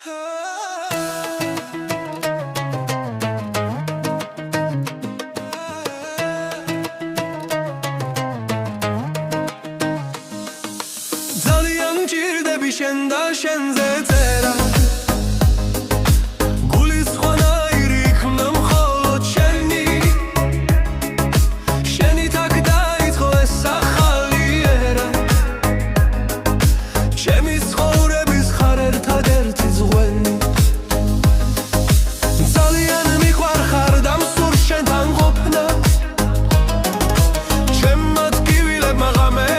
ძალიან მჭირდები შენ და შენზე წერა გულის ხვანაირი იქნა მხოლოდ შენი შენით აქ დაიწყო ეს ახალი ერა ჩემი ცხოვრების ხარ ერთადერთი ზღვენი ძალიან მიყვარხარ და მსურს შენთან ყოფნა ჩემმა ტკივილებმა ღამე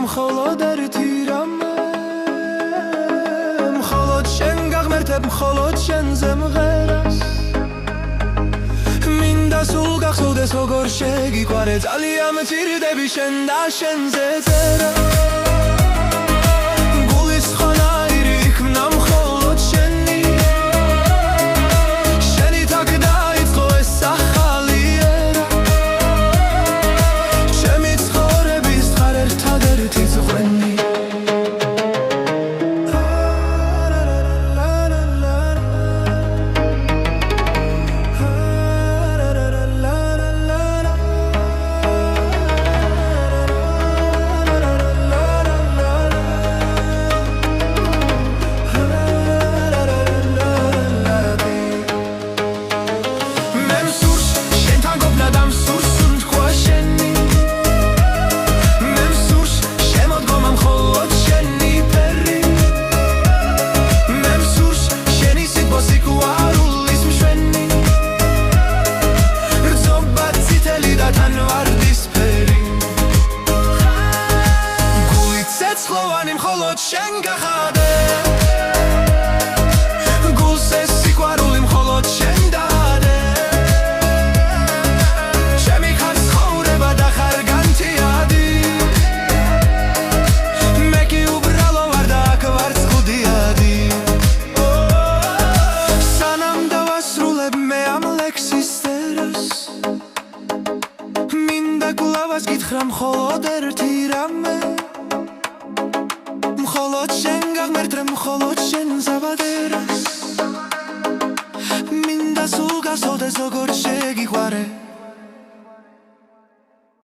მხოლოდ ერთი რამე მხოლოდ შენ გაღმერთებ მხოლოდ შენზე მღერას მინდა სულ გახსოვდეს როგორ შეგიყვარე ძალიან მჭირდები შენ და შენზე წერა გულის ხვანაირი იქნა მხოლოდ შენი შენით აქ დაიწყო ეს ახალი ერა ჩემი ცხოვრების ხარ ერთადერთი ზღვენი მხოლოდ შენ გახადე გულს ეს სიყვარული მხოლოდ შენ დადე ჩემი ხარ ცხოვრება და ხარ განთიადი მე კი უბრალო ვარ და აქ ვარ წყუდიადი სანამ დავასრულებ მე ამ ლექსის წერას მინდა გულავას გითხრა მხოლოდ ერთი რამე მხოლოდ შენ გაღმერთრე მხოლოდ შენ ზაბადერას მინდა სულ გასოვდეს როგორ შეგიყვარე